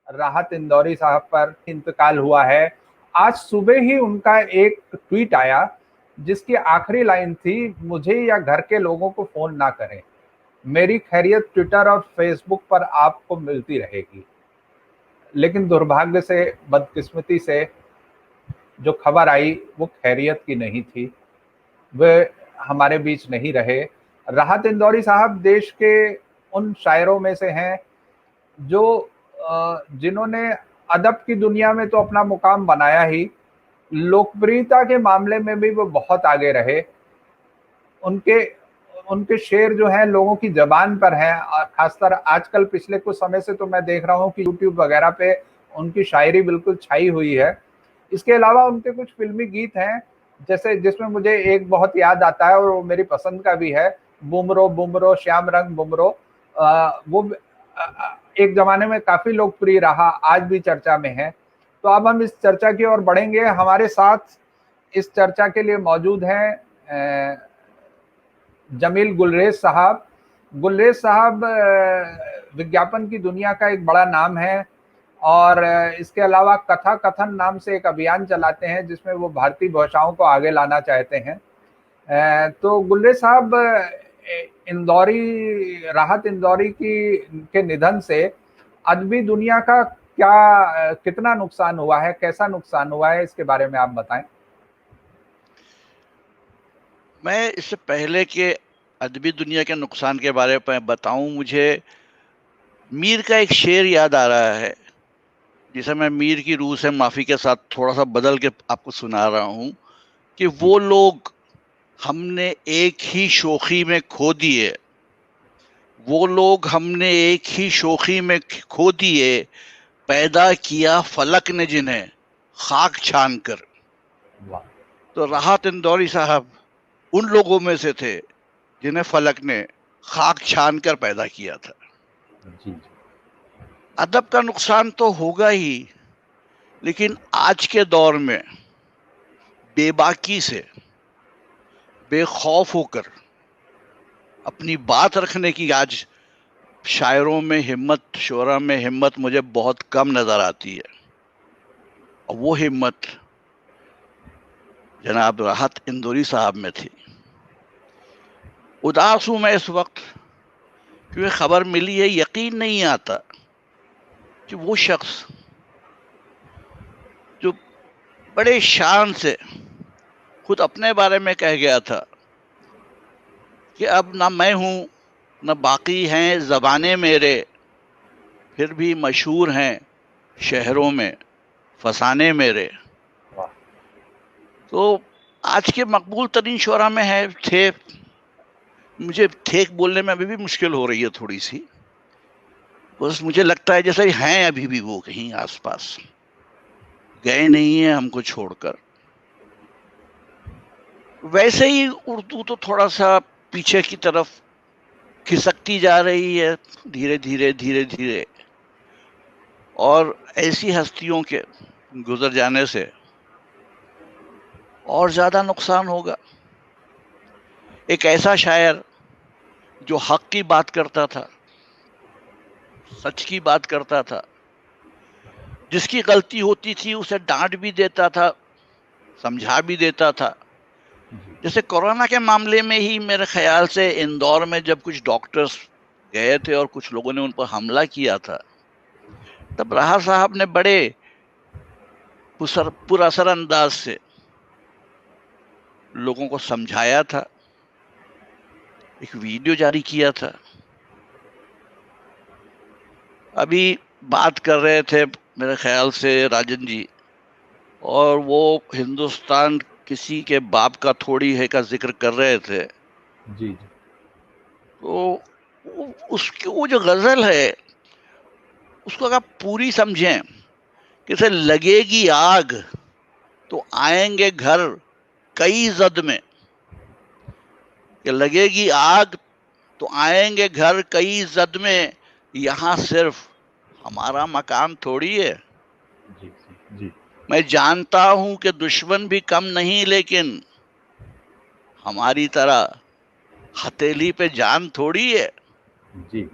राहत इंदौरी साहब पर इंतकाल हुआ है। आज सुबह ही उनका एक ट्वीट आया जिसकी आखिरी लाइन थी, मुझे या घर के लोगों को फोन ना करें, मेरी खैरियत ट्विटर और फेसबुक पर आपको मिलती रहेगी। लेकिन दुर्भाग्य से, बदकिस्मती से जो खबर आई वो खैरियत की नहीं थी, वे हमारे बीच नहीं रहे। राहत इंदौरी साहब देश के उन शायरों में से हैं जो जिन्होंने अदब की दुनिया में तो अपना मुकाम बनाया ही, लोकप्रियता के मामले में भी वो बहुत आगे रहे। उनके उनके शेर जो हैं लोगों की जबान पर हैं, खासकर आजकल पिछले कुछ समय से तो मैं देख रहा हूँ कि यूट्यूब वगैरह पे उनकी शायरी बिल्कुल छाई हुई है। इसके अलावा उनके कुछ फिल्मी गीत हैं, जैसे जिसमें मुझे एक बहुत याद आता है और वो मेरी पसंद का भी है, बुमरो बुमरो श्याम रंग बुमरो। वो एक जमाने में काफी लोकप्रिय रहा, आज भी चर्चा में है। तो अब हम इस चर्चा की ओर बढ़ेंगे। हमारे साथ इस चर्चा के लिए मौजूद हैं जमील गुलरेज साहब। गुलरेज साहब विज्ञापन की दुनिया का एक बड़ा नाम है और इसके अलावा कथा कथन नाम से एक अभियान चलाते हैं जिसमें वो भारतीय भाषाओं को आगे लाना चाहते हैं। तो गुलरेज साहब, इंदौरी राहत इंदौरी की के निधन से अदबी दुनिया का क्या कितना नुकसान हुआ है, कैसा नुकसान हुआ है, इसके बारे में आप बताएं। मैं इससे पहले के अदबी दुनिया के नुकसान के बारे में बताऊं, मुझे मीर का एक शेर याद आ रहा है जिसे मैं मीर की रूह से माफी के साथ थोड़ा सा बदल के आपको सुना रहा हूं कि वो लोग हमने एक ही शोखी में खो दिए, वो लोग हमने एक ही शोखी में खो दिए, पैदा किया फलक ने जिन्हें खाक छान कर। तो राहत इंदौरी साहब उन लोगों में से थे जिन्हें फलक ने खाक छान कर पैदा किया था। अदब का नुकसान तो होगा ही, लेकिन आज के दौर में बेबाकी से, बेखौफ होकर अपनी बात रखने की आज शायरों में हिम्मत, शोरा में हिम्मत मुझे बहुत कम नजर आती है। और वो हिम्मत जनाब राहत इंदौरी साहब में थी। उदास हूं मैं इस वक्त क्योंकि खबर मिली है, यकीन नहीं आता कि वो शख्स जो बड़े शान से खुद अपने बारे में कह गया था कि अब ना मैं हूं न बाकी हैं ज़बानें मेरे, फिर भी मशहूर हैं शहरों में फसाने मेरे। तो आज के मकबूल तरीन शोरा में है थे, मुझे थे बोलने में अभी भी मुश्किल हो रही है थोड़ी सी, बस मुझे लगता है जैसे हैं अभी भी वो कहीं आसपास, गए नहीं है हमको छोड़कर। वैसे ही उर्दू तो थोड़ा सा पीछे की तरफ खिसकती जा रही है धीरे धीरे धीरे धीरे, और ऐसी हस्तियों के गुजर जाने से और ज्यादा नुकसान होगा। एक ऐसा शायर जो हक की बात करता था, सच की बात करता था, जिसकी गलती होती थी उसे डांट भी देता था, समझा भी देता था। जैसे कोरोना के मामले में ही मेरे ख्याल से इंदौर में जब कुछ डॉक्टर्स गए थे और कुछ लोगों ने उन पर हमला किया था, तब राहत साहब ने बड़े पुरअसर अंदाज से लोगों को समझाया था, एक वीडियो जारी किया था। अभी बात कर रहे थे मेरे ख्याल से राजन जी, और वो हिंदुस्तान किसी के बाप का थोड़ी है का जिक्र कर रहे थे जी। तो उसकी वो जो गजल है उसको अगर पूरी समझें कि से लगेगी आग तो आएंगे घर कई जद में, कि लगेगी आग तो आएंगे घर कई जद में, यहाँ सिर्फ हमारा मकान थोड़ी है। जी जी। मैं जानता हूं कि दुश्मन भी कम नहीं, लेकिन हमारी तरह हथेली पे जान थोड़ी है। जी।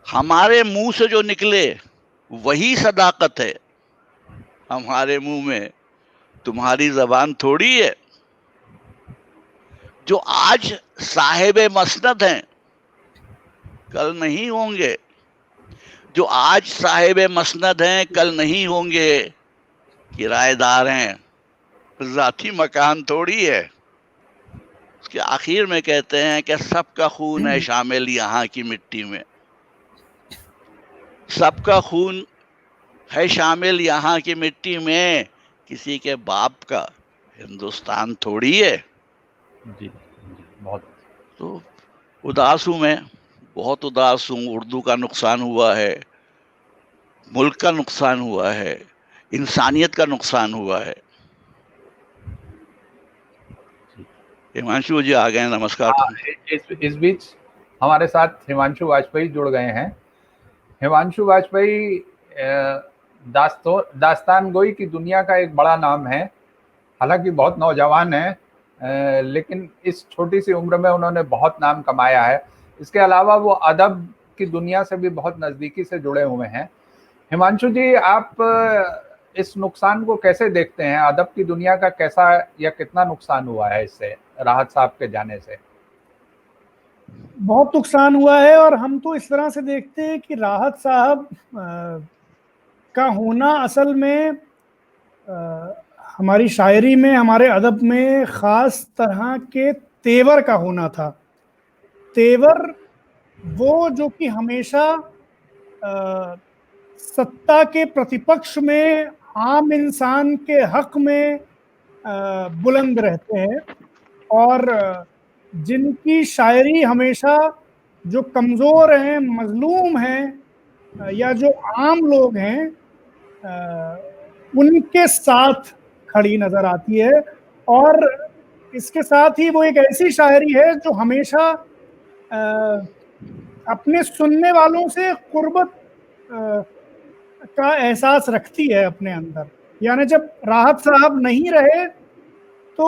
हमारे मुंह से जो निकले वही सदाकत है हमारे मुंह में, तुम्हारी जबान थोड़ी है। जो आज साहिब मसनद हैं कल नहीं होंगे, जो आज साहिब मसनद हैं कल नहीं होंगे, किराएदार हैं, जाती मकान थोड़ी है। उसके आखिर में कहते हैं कि सबका खून है शामिल यहाँ की मिट्टी में, सबका खून है शामिल यहाँ की मिट्टी में, किसी के बाप का हिंदुस्तान थोड़ी है। जी जी, बहुत। तो उदास हूं मैं, बहुत उदास हूं। उर्दू का नुकसान हुआ है, मुल्क का नुकसान हुआ है, इंसानियत का नुकसान हुआ है। हिमांशु जी आ गए, नमस्कार। इस बीच हमारे साथ हिमांशु वाजपेयी जुड़ गए हैं। हिमांशु वाजपेयी दास्तान गोई की दुनिया का एक बड़ा नाम है। हालांकि बहुत नौजवान है, लेकिन इस छोटी सी उम्र में उन्होंने बहुत नाम कमाया है। इसके अलावा वो अदब की दुनिया से भी बहुत नज़दीकी से जुड़े हुए हैं। हिमांशु जी, आप इस नुकसान को कैसे देखते हैं? अदब की दुनिया का कैसा या कितना नुकसान हुआ है इससे, राहत साहब के जाने से? बहुत नुकसान हुआ है। और हम तो इस तरह से देखते हैं कि राहत साहब का होना असल में हमारी शायरी में, हमारे अदब में ख़ास तरह के तेवर का होना था। तेवर वो जो कि हमेशा सत्ता के प्रतिपक्ष में आम इंसान के हक में बुलंद रहते हैं, और जिनकी शायरी हमेशा जो कमज़ोर हैं, मजलूम हैं, या जो आम लोग हैं, उनके साथ खड़ी नज़र आती है। और इसके साथ ही वो एक ऐसी शायरी है जो हमेशा अपने सुनने वालों से कुर्बत का एहसास रखती है अपने अंदर। यानी जब राहत साहब नहीं रहे तो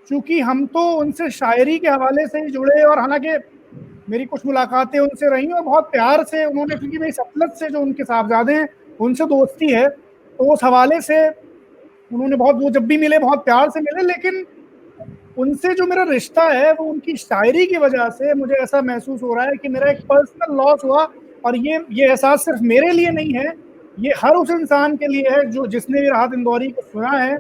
चूंकि हम तो उनसे शायरी के हवाले से ही जुड़े, और हालांकि मेरी कुछ मुलाकातें उनसे रही और बहुत प्यार से उन्होंने, क्योंकि मेरी सतलत से जो उनके साहबजादे हैं उनसे दोस्ती है, तो उस हवाले से उन्होंने बहुत, वो जब भी मिले बहुत प्यार से मिले। लेकिन उनसे जो मेरा रिश्ता है वो उनकी शायरी की वजह से मुझे ऐसा महसूस हो रहा है कि मेरा एक पर्सनल लॉस हुआ। और ये एहसास सिर्फ मेरे लिए नहीं है, ये हर उस इंसान के लिए है जो जिसने भी राहत इंदौरी को सुना है,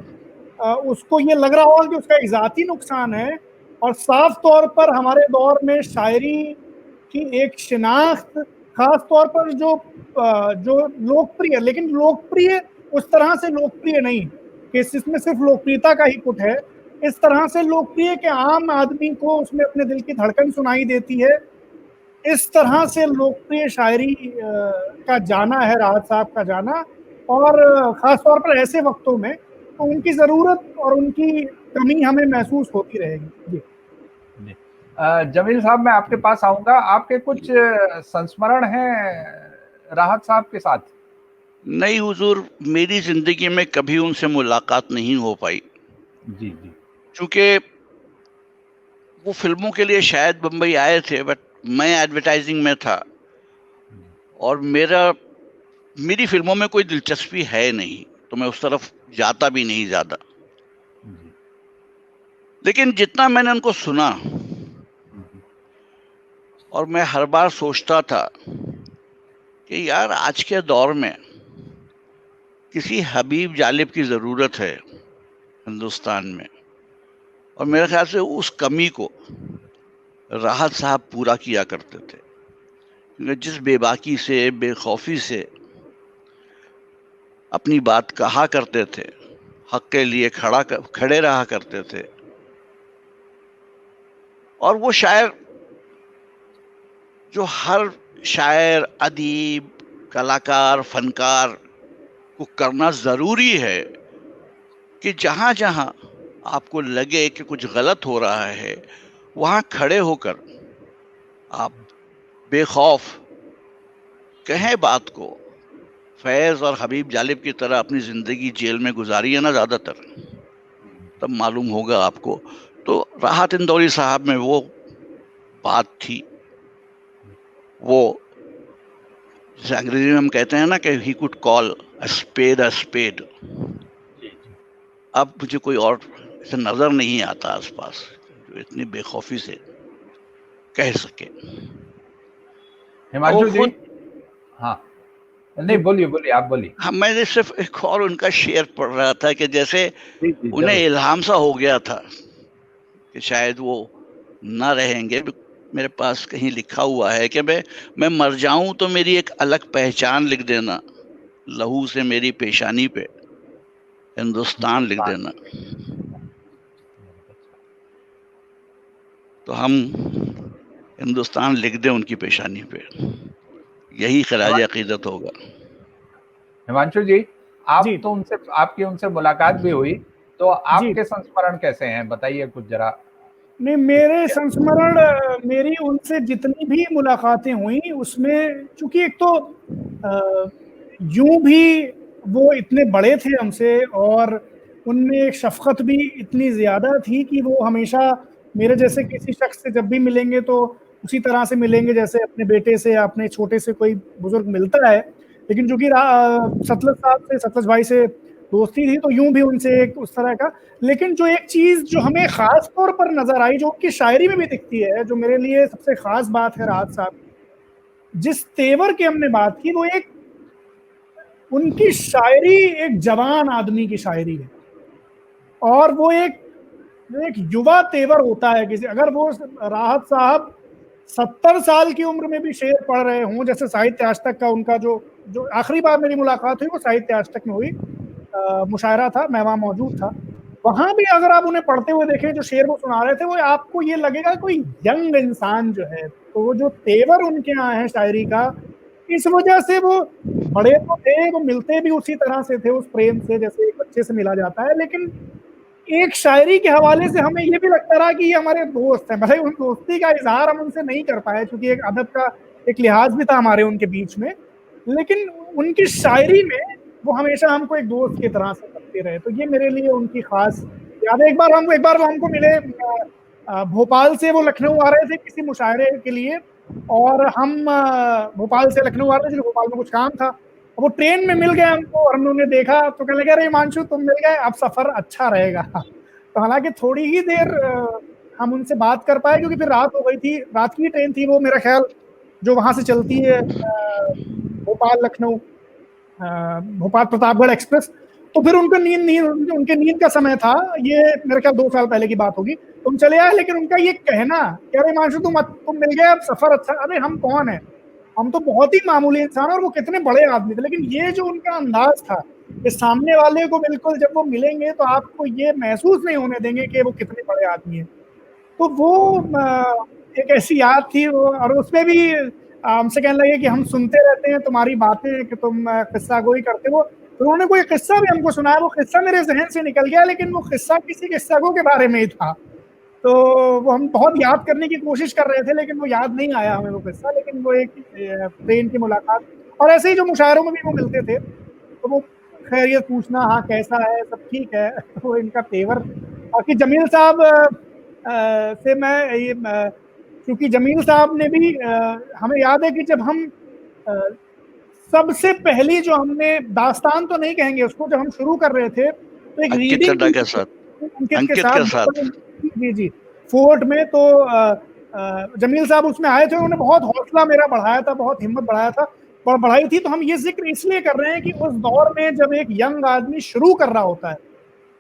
उसको ये लग रहा होगा कि उसका एक ज़ाती नुकसान है। और साफ तौर पर हमारे दौर में शायरी की एक शिनाख्त, खास तौर पर जो लोकप्रिय, लेकिन लोकप्रिय उस तरह से लोकप्रिय नहीं कि इसमें सिर्फ लोकप्रियता का ही पुट है, इस तरह से लोकप्रिय कि आम आदमी को उसमें अपने दिल की धड़कन सुनाई देती है, इस तरह से लोकप्रिय शायरी का जाना है राहत साहब का जाना। और ख़ास तौर पर ऐसे वक्तों में तो उनकी ज़रूरत और उनकी कमी हमें महसूस होती रहेगी। जी जमील साहब, मैं आपके पास आऊंगा। आपके कुछ संस्मरण हैं राहत साहब के साथ? नहीं हुजूर, मेरी जिंदगी में कभी उनसे मुलाकात नहीं हो पाई। जी जी। चूंकि वो फिल्मों के लिए शायद बम्बई आए थे, बट मैं एडवर्टाइजिंग में था और मेरी फिल्मों में कोई दिलचस्पी है नहीं, तो मैं उस तरफ जाता भी नहीं ज्यादा। लेकिन जितना मैंने उनको सुना, और मैं हर बार सोचता था कि यार आज के दौर में किसी हबीब जालिब की ज़रूरत है हिंदुस्तान में। और मेरे ख्याल से उस कमी को राहत साहब पूरा किया करते थे, क्योंकि जिस बेबाकी से, बेखौफी से अपनी बात कहा करते थे, हक के लिए खड़े रहा करते थे। और वो शायर जो हर शायर, अदीब, कलाकार, फनकार को करना ज़रूरी है कि जहाँ जहाँ आपको लगे कि कुछ गलत हो रहा है, वहाँ खड़े होकर आप बेखौफ कहें बात को। फैज़ और हबीब जालिब की तरह अपनी ज़िंदगी जेल में गुजारी है ना ज़्यादातर, तब मालूम होगा आपको। तो राहत इंदौरी साहब में वो बात थी, वो जैसे अंग्रेजी में हम कहते हैं ना कि he could call a spade a spade. अब मुझे कोई और ऐसा नजर नहीं आता आसपास जो इतनी बेखौफी से कह सके। वो हिमांशु जी। खुद, हाँ, नहीं बोलिए बोलिए, आप बोलिए। हाँ, मैंने सिर्फ एक और उनका शेर पढ़ रहा था कि जैसे जी जी उन्हें जरूर। इल्हाम सा हो गया था कि शायद वो ना रहेंगे। मेरे पास कहीं लिखा हुआ है कि मैं मर जाऊं तो मेरी एक अलग पहचान लिख देना, लहू से मेरी पेशानी पे हिंदुस्तान लिख हिंदुस्तान। देना। तो हम हिंदुस्तान लिख दें उनकी पेशानी पे, यही खराज अकीदत होगा। हिमांशु जी, जी आप तो उनसे, आपकी उनसे मुलाकात भी हुई, तो जी। आपके संस्मरण कैसे हैं, बताइए कुछ जरा। नहीं, मेरे संस्मरण, मेरी उनसे जितनी भी मुलाकातें हुई उसमें, चूंकि एक तो यूं भी वो इतने बड़े थे हमसे, और उनमें एक शफकत भी इतनी ज्यादा थी कि वो हमेशा मेरे जैसे किसी शख्स से जब भी मिलेंगे तो उसी तरह से मिलेंगे जैसे अपने बेटे से या अपने छोटे से कोई बुजुर्ग मिलता है। लेकिन चूंकि सतलज साहब से, सतलज भाई से दोस्ती थी, तो यूं भी उनसे एक उस तरह का। लेकिन जो एक चीज जो हमें खास तौर पर नजर आई, जो उनकी शायरी में भी दिखती है, जो मेरे लिए सबसे खास बात है राहत साहब की, जिस तेवर की हमने बात की, वो एक, उनकी शायरी एक जवान आदमी की शायरी है, और वो एक युवा तेवर होता है किसी, अगर वो राहत साहब 70 साल की उम्र में भी शेर पढ़ रहे हों, जैसे साहित्य आज तक का उनका जो जो आखिरी बार मेरी मुलाकात हुई वो साहित्य आज तक में हुई, मुशायरा था, मैं वहां मौजूद था। वहां भी अगर आप उन्हें पढ़ते हुए देखें, जो शेर वो सुना रहे थे, वो आपको ये लगेगा कोई यंग इंसान जो है। तो वो जो तेवर उनके यहाँ है शायरी का, इस वजह से वो बड़े तो थे, वो मिलते भी उसी तरह से थे, उस प्रेम से जैसे एक बच्चे से मिला जाता है। लेकिन एक शायरी के हवाले से हमें ये भी लगता रहा कि ये हमारे दोस्त हैं, भले उन दोस्ती का इजहार हम उनसे नहीं कर पाए, क्योंकि एक अदब का एक लिहाज भी था हमारे उनके बीच में। लेकिन उनकी शायरी में वो हमेशा हमको एक दोस्त की तरह से करते रहे। तो ये मेरे लिए उनकी खास याद है। एक बार वो हमको मिले, भोपाल से वो लखनऊ आ रहे थे किसी मुशायरे के लिए, और हम भोपाल से लखनऊ आ रहे थे, भोपाल में कुछ काम था, वो ट्रेन में मिल गए हमको, और हमने उन्हें देखा तो कहने लगे, अरे हिमांशु तुम मिल गए, अब सफर अच्छा रहेगा। तो हालांकि थोड़ी ही देर हम उनसे बात कर पाए, क्योंकि फिर रात हो गई थी, रात की ट्रेन थी वो, मेरा ख्याल जो वहां से चलती है भोपाल लखनऊ, भोपाल प्रतापगढ़ एक्सप्रेस। तो फिर उनका उनके नींद का समय था, ये मेरे ख्याल 2 साल पहले की बात होगी, तुम चले आए। लेकिन उनका ये कहना कि अरे हिमांशु तुम मिल गए, अब सफर अच्छा, अरे हम कौन है, हम तो बहुत ही मामूली इंसान, और वो कितने बड़े आदमी थे। लेकिन ये जो उनका अंदाज था कि सामने वाले को बिल्कुल जब वो मिलेंगे तो आपको ये महसूस नहीं होने देंगे कि वो कितने बड़े आदमी हैं। तो वो एक ऐसी याद थी वो, और उसमें भी हमसे कहने लगे कि हम सुनते रहते हैं तुम्हारी बातें, कि तुम किस्सा गोई करते हो। तो उन्होंने कोई किस्सा भी हमको सुनाया, वो किस्सा मेरे जहन से निकल गया, लेकिन वो किस्सा किसी किस्सा गो के बारे में ही था। तो वो हम बहुत याद करने की कोशिश कर रहे थे, लेकिन वो याद नहीं आया हमें वो किस्सा। लेकिन वो एक ट्रेन की मुलाकात, और ऐसे ही जो मुशायरों में भी वो मिलते थे, तो वो खैरियत पूछना, हाँ कैसा है, सब ठीक है, वो इनका तेवर। बाकी जमील साहब से मैं ये, क्योंकि जमील साहब ने भी हमें याद है कि जब हम सबसे पहली जो हमने दास्तान तो नहीं कहेंगे उसको, जब हम शुरू कर रहे थे, तो एक अंकित रीडिंग चड्ढा के साथ, अंकित के अंकित के साथ। जी जी, फोर्ट में। तो जमील साहब उसमें आए थे, उन्होंने बहुत हौसला मेरा बढ़ाया था, बहुत हिम्मत बढ़ाया था, बढ़ाई थी। तो हम ये जिक्र इसलिए कर रहे हैं कि उस दौर में जब एक यंग आदमी शुरू कर रहा होता है,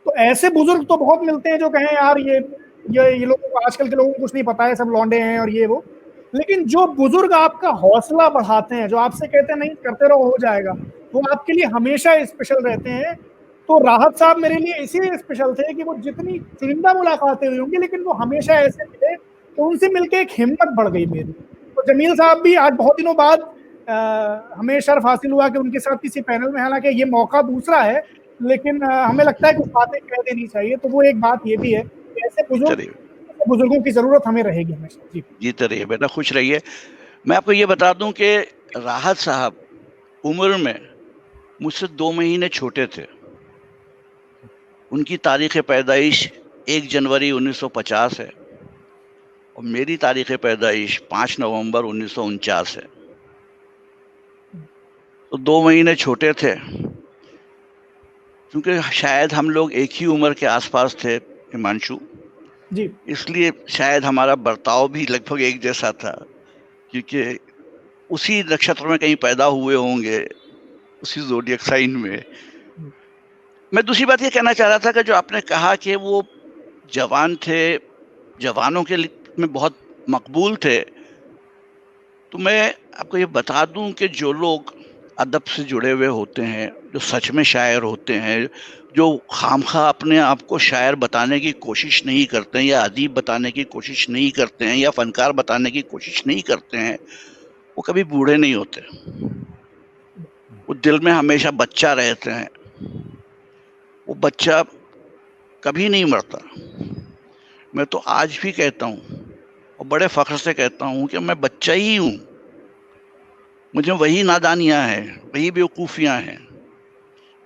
तो ऐसे बुजुर्ग तो बहुत मिलते हैं जो कहें यार ये लोगों को, आजकल के लोगों को कुछ नहीं पता है, सब लौंडे हैं और ये वो। लेकिन जो बुजुर्ग आपका हौसला बढ़ाते हैं, जो आपसे कहते हैं नहीं करते रहो हो जाएगा, वो आपके लिए हमेशा स्पेशल रहते हैं। तो राहत साहब मेरे लिए इसीलिए स्पेशल थे कि वो जितनी चुनिंदा मुलाकातें हुई होंगी, लेकिन वो हमेशा ऐसे मिले, तो उनसे मिलकर एक हिम्मत बढ़ गई मेरी। तो जमील साहब भी आज बहुत दिनों बाद हमें शर्फ हासिल हुआ कि उनके साथ किसी पैनल में, हालांकि ये मौका दूसरा है, लेकिन हमें लगता है कुछ बातें कह देनी चाहिए। तो वो एक बात ये भी है कि ऐसे बुजुर्गों की जरूरत हमें रहेगी हमेशा। जी जीते रहिए बेटा, खुश रहिए। मैं आपको ये बता दूं कि राहत साहब उम्र में मुझसे 2 महीने छोटे थे। उनकी तारीख पैदाइश 1 जनवरी 1950 है, और मेरी तारीख पैदाइश 5 नवंबर 1949 है। तो 2 महीने छोटे थे, क्योंकि शायद हम लोग एक ही उम्र के आसपास थे हिमांशु, जी इसलिए शायद हमारा बर्ताव भी लगभग एक जैसा था, क्योंकि उसी नक्षत्र में कहीं पैदा हुए होंगे, उसी ज़ोडिएक साइन में। मैं दूसरी बात ये कहना चाह रहा था कि जो आपने कहा कि वो जवान थे, जवानों के में बहुत मकबूल थे, तो मैं आपको ये बता दूं कि जो लोग अदब से जुड़े हुए होते हैं, जो सच में शायर होते हैं, जो खामखा अपने आप को शायर बताने की कोशिश नहीं करते हैं, या अदीब बताने की कोशिश नहीं करते हैं, या फनकार बताने की कोशिश नहीं करते हैं, वो कभी बूढ़े नहीं होते। वो दिल में हमेशा बच्चा रहते हैं, वो बच्चा कभी नहीं मरता। मैं तो आज भी कहता हूँ और बड़े फख्र से कहता हूँ कि मैं बच्चा ही हूँ, मुझे वही नादानियाँ हैं, वही बेवकूफ़ियाँ हैं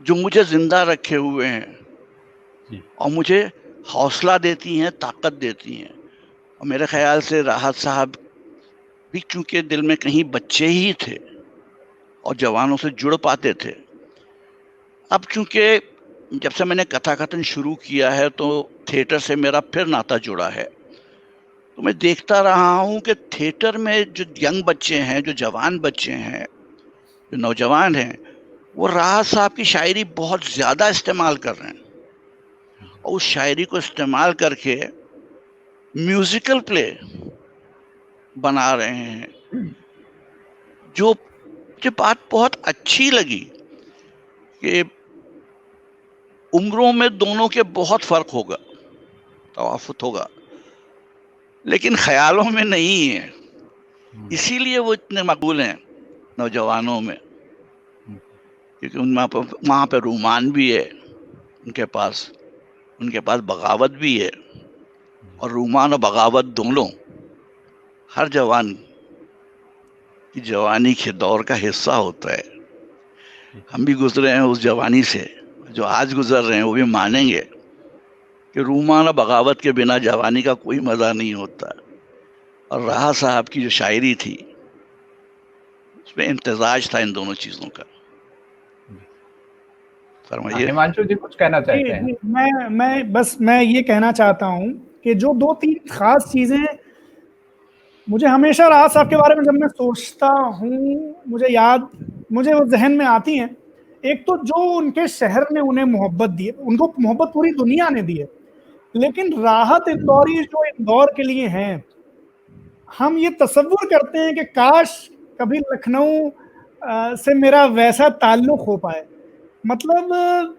जो मुझे जिंदा रखे हुए हैं और मुझे हौसला देती हैं, ताकत देती हैं। और मेरे ख्याल से राहत साहब भी चूंकि दिल में कहीं बच्चे ही थे और जवानों से जुड़ पाते थे। अब चूंकि जब से मैंने कथाकथन शुरू किया है तो थिएटर से मेरा फिर नाता जुड़ा है, तो मैं देखता रहा हूँ कि थिएटर में जो यंग बच्चे हैं, जो जवान बच्चे हैं, जो नौजवान हैं, वो राहत साहब की शायरी बहुत ज़्यादा इस्तेमाल कर रहे हैं और उस शायरी को इस्तेमाल करके म्यूजिकल प्ले बना रहे हैं। जो मुझे बात बहुत अच्छी लगी कि उम्रों में दोनों के बहुत फर्क होगा, तवाफुत होगा, लेकिन ख्यालों में नहीं है। इसीलिए वो इतने मकबूल हैं नौजवानों में, क्योंकि वहाँ पे रूमान भी है उनके पास बगावत भी है, और रूमान और बगावत दोनों हर जवान की जवानी के दौर का हिस्सा होता है। हम भी गुजरे हैं उस जवानी से, जो आज गुजर रहे हैं वो भी मानेंगे कि रूमान और बगावत के बिना जवानी का कोई मज़ा नहीं होता। और राहत साहब की जो शायरी थी उसमें इम्तिजाज था इन दोनों चीज़ों का। फरमाइए। हिमांशु जी कुछ कहना चाहते हैं? मैं ये कहना चाहता हूँ कि जो 2-3 खास चीजें मुझे हमेशा राहत साहब के बारे में जब मैं सोचता हूँ मुझे वो जहन में आती हैं। एक तो जो उनके शहर ने उन्हें मोहब्बत दी, उनको मोहब्बत पूरी दुनिया ने दी है, लेकिन राहत इंदौरी जो इंदौर के लिए हैं, हम ये तसव्वुर करते हैं कि काश कभी लखनऊ से मेरा वैसा ताल्लुक हो पाए। मतलब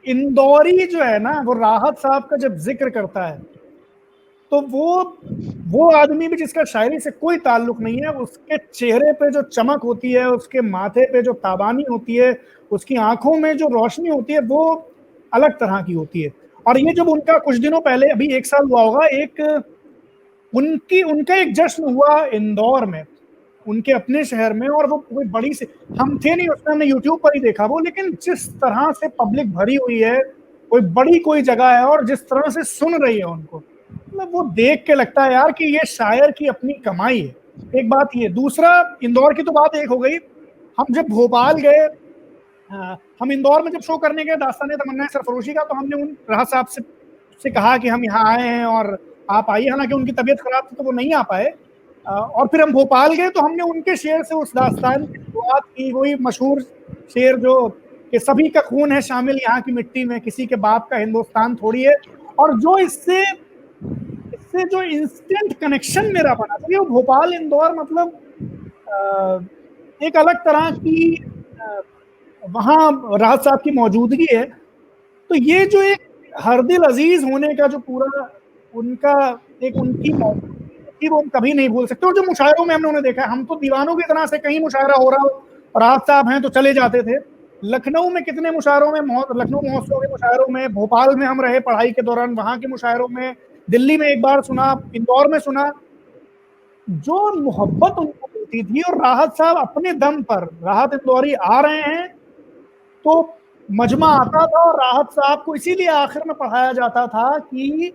इंदौरी जो है ना, वो राहत साहब का जब जिक्र करता है तो वो आदमी भी जिसका शायरी से कोई ताल्लुक नहीं है, उसके चेहरे पे जो चमक होती है, उसके माथे पे जो ताबानी होती है, उसकी आंखों में जो रोशनी होती है, वो अलग तरह की होती है। और ये जब उनका कुछ दिनों पहले, अभी 1 साल हुआ होगा, उनका एक जश्न हुआ इंदौर में, उनके अपने शहर में, और वो कोई बड़ी से, हम थे नहीं उसमें, हमने यूट्यूब पर ही देखा वो, लेकिन जिस तरह से पब्लिक भरी हुई है, कोई जगह है, और जिस तरह से सुन रही है उनको, मतलब वो देख के लगता है यार कि ये शायर की अपनी कमाई है। एक बात ये, दूसरा इंदौर की तो बात एक हो गई। हम जब भोपाल गए, हम इंदौर में जब शो करने गए दास्तान तमन्ना सरफरोशी का, तो हमने उन राहत साहब से कहा कि हम यहाँ आए हैं और आप आइए, हालांकि उनकी तबीयत खराब थी तो वो नहीं आ पाए। और फिर हम भोपाल गए तो हमने उनके शेर से उस दास्तान की शुरुआत की, वही मशहूर शेर जो कि सभी का खून है शामिल यहाँ की मिट्टी में, किसी के बाप का हिंदुस्तान थोड़ी है। और जो इससे जो इंस्टेंट कनेक्शन मेरा बना, तो ये भोपाल इंदौर मतलब एक अलग तरह की वहाँ राहत साहब की मौजूदगी है। तो ये जो एक हर दिल अजीज होने का जो पूरा उनका एक उनकी मौजूदगी, वो हम कभी नहीं भूल सकते। और जो मुशायरों में हमने उन्हें देखा है, हम तो दीवानों की तरह से कहीं मुशायरा हो रहा हो, राहत साहब हैं तो चले जाते थे। लखनऊ में कितने मुशायरों में, लखनऊ महोत्सव के मुशायरों में, भोपाल में हम रहे पढ़ाई के दौरान, वहाँ के मुशायरों में, दिल्ली में एक बार सुना, इंदौर में सुना, जो मोहब्बत उनको मिलती थी। और राहत साहब अपने दम पर, राहत इंदौरी आ रहे हैं तो मजमा आता था, और राहत साहब को इसीलिए आखिर में पढ़ाया जाता था कि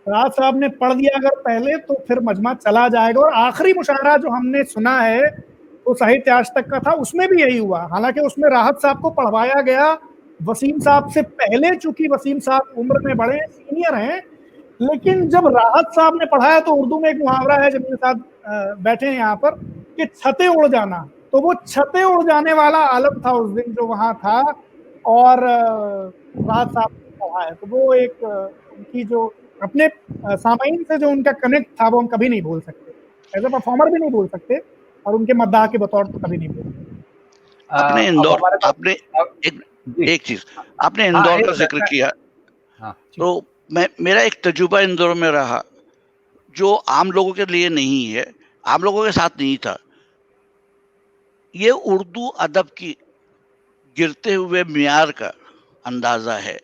राहत साहब ने पढ़ दिया अगर पहले तो फिर मजमा चला जाएगा। और आखिरी मुशायरा जो हमने सुना है वो साहित्य आज तक का था, उसमें भी यही हुआ। हालांकि उसमें राहत साहब को पढ़वाया गया वसीम साहब से पहले, चूंकि वसीम साहब उम्र में बड़े सीनियर हैं, लेकिन जब राहत साहब ने पढ़ाया तो उर्दू में एक मुहावरा है, जमील साहब बैठे हैं यहाँ पर, कि छतें उड़ जाना, तो वो छतें उड़ जाने वाला आलम था उस दिन जो वहां था, और राहत साहब ने पढ़ाया। तो वो एक उनकी जो अपने सामाइन से जो उनका कनेक्ट था वो हम कभी नहीं भूल सकते, एज ए परफॉर्मर भी नहीं भूल सकते, और उनके मद्दाह के बतौर तो कभी नहीं भूल सकते। आपने इंदौर, आपने एक चीज, आपने इंदौर का जिक्र किया, तो मेरा एक तजुर्बा इंदौर में रहा जो आम लोगों के लिए नहीं है, आम लोगों के साथ नहीं था। ये उर्दू अदब की गिरते हुए मियार का अंदाजा है।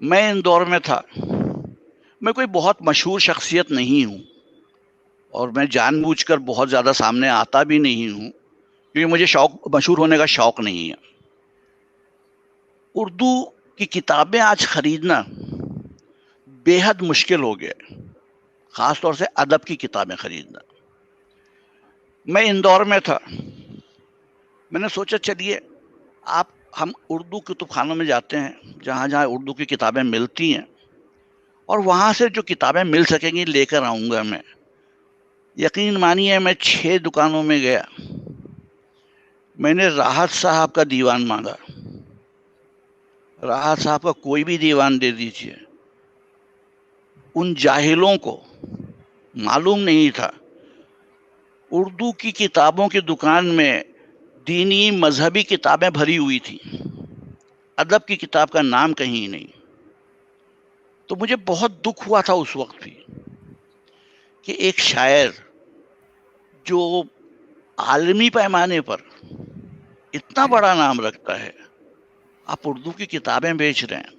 मैं इंदौर में था, मैं कोई बहुत मशहूर शख्सियत नहीं हूँ, और मैं जानबूझकर बहुत ज़्यादा सामने आता भी नहीं हूँ, क्योंकि मुझे मशहूर होने का शौक नहीं है। उर्दू की किताबें आज खरीदना बेहद मुश्किल हो गया, ख़ास तौर से अदब की किताबें खरीदना। मैं इंदौर में था, मैंने सोचा चलिए हम उर्दू कुतुबखानों में जाते हैं, जहाँ जहाँ उर्दू की किताबें मिलती हैं, और वहाँ से जो किताबें मिल सकेंगी लेकर आऊँगा मैं। यकीन मानिए, मैं 6 दुकानों में गया, मैंने राहत साहब का दीवान मांगा। राहत साहब का कोई भी दीवान दे दीजिए। उन जाहिलों को मालूम नहीं था उर्दू की किताबों की दुकान में दीनी मजहबी किताबें भरी हुई थी, अदब की किताब का नाम कहीं नहीं। तो मुझे बहुत दुख हुआ था उस वक्त भी कि एक शायर जो आलमी पैमाने पर इतना बड़ा नाम रखता है, आप उर्दू की किताबें बेच रहे हैं,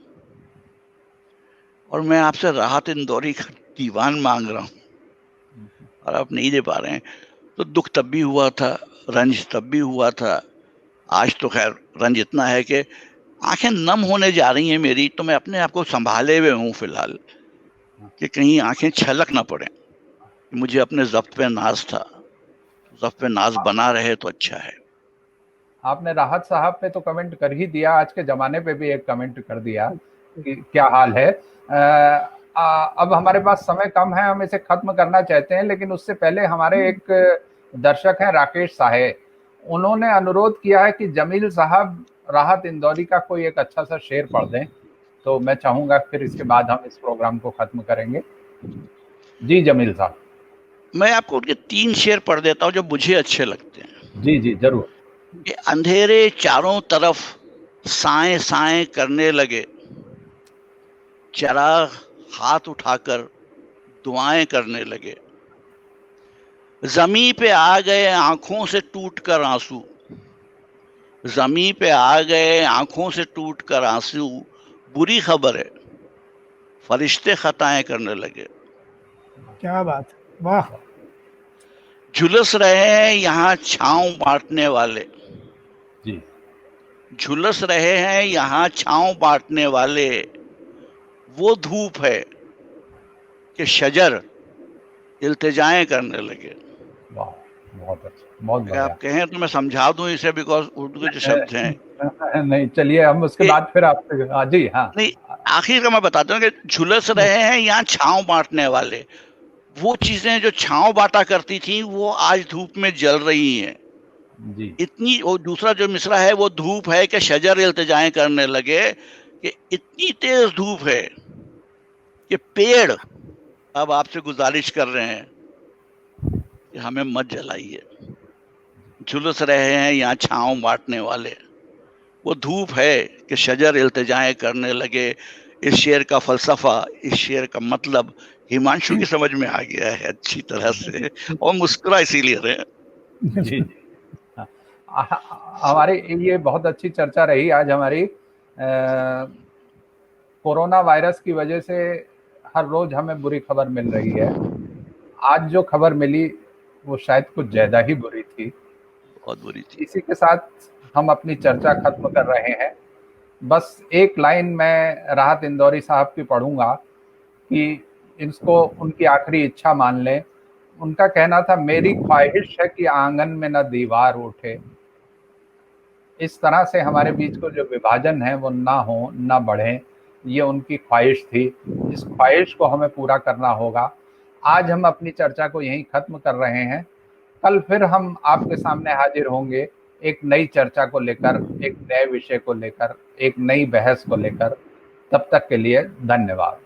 और मैं आपसे राहत इंदौरी का दीवान मांग रहा हूँ और आप नहीं दे पा रहे हैं। तो दुख तब भी हुआ था, रंज तब भी हुआ था। आज तो खैर रंज इतना है कि आंखें नम होने जा रही हैं मेरी, तो मैं अपने आप को संभाले हुए हूँ फिलहाल कि कहीं आंखें छलक ना पड़े। मुझे अपने ज़ब्त पे नाज था, ज़ब्त पे नाज बना रहे तो अच्छा है। आपने राहत साहब पे तो कमेंट कर ही दिया, आज के ज़माने पे भी एक कमेंट कर दिया कि क्या हाल है। अब हमारे पास समय कम है, हम इसे खत्म करना चाहते हैं, लेकिन उससे पहले हमारे एक दर्शक हैं राकेश साहे, उन्होंने अनुरोध किया है कि जमील साहब राहत इंदौरी का कोई एक अच्छा सा शेर पढ़ दें, तो मैं चाहूंगा फिर इसके बाद हम इस प्रोग्राम को खत्म करेंगे। जी जमील साहब। मैं आपको उनके 3 शेर पढ़ देता हूँ जो मुझे अच्छे लगते हैं। जी जी जरूर। कि अंधेरे चारों तरफ साएं साएं करने लगे, चिराग हाथ उठाकर दुआएं करने लगे। जमीन पे आ गए आंखों से टूटकर आंसू, जमीन पे आ गए आंखों से टूटकर आंसू। बुरी खबर है, फरिश्ते खताएं करने लगे। क्या बात, वाह। झुलस रहे हैं यहाँ छांव बांटने वाले, जी झुलस रहे हैं यहाँ छांव बांटने वाले। वो धूप है कि शजर इल्तिजाएं करने लगे। वाह, बहुत अच्छा, बहुत बढ़िया। आप कहें तो मैं समझा दूं इसे, बिकॉज उर्दू के जो शब्द हैं। नहीं चलिए, हम उसके बाद फिर आपसे जी हाँ नहीं, आखिर का मैं बताता हूँ कि झुलस रहे हैं यहाँ छांव बांटने वाले। वो चीजें जो छांव बांटा करती थी वो आज धूप में जल रही हैं जी। इतनी। और दूसरा जो मिसरा है वो धूप है कि शजर इल्तिजाएं करने लगे, कि इतनी तेज धूप है कि पेड़ अब आपसे गुजारिश कर रहे हैं कि हमें मत जलाइए। झुलस रहे हैं यहाँ छांव बांटने वाले, वो धूप है कि शजर इल्तिजाएं करने लगे। इस शेर का फलसफा, इस शेर का मतलब हिमांशु की समझ में आ गया है अच्छी तरह से, और मुस्कुरा इसीलिए रहे। जी हमारी ये बहुत अच्छी चर्चा रही आज हमारी। कोरोना वायरस की वजह से हर रोज हमें बुरी खबर मिल रही है। आज जो खबर मिली वो शायद कुछ ज्यादा ही बुरी थी, बहुत बुरी थी। इसी के साथ हम अपनी चर्चा खत्म कर रहे हैं। बस एक लाइन मैं राहत इंदौरी साहब की पढ़ूंगा कि इसको उनकी आखिरी इच्छा मान लें उनका कहना था, मेरी ख्वाहिश है कि आंगन में न दीवार उठे। इस तरह से हमारे बीच को जो विभाजन है वो ना हो, ना बढ़े, ये उनकी ख्वाहिश थी। इस ख्वाहिश को हमें पूरा करना होगा। आज हम अपनी चर्चा को यहीं खत्म कर रहे हैं। कल फिर हम आपके सामने हाजिर होंगे एक नई चर्चा को लेकर, एक नए विषय को लेकर, एक नई बहस को लेकर। तब तक के लिए धन्यवाद।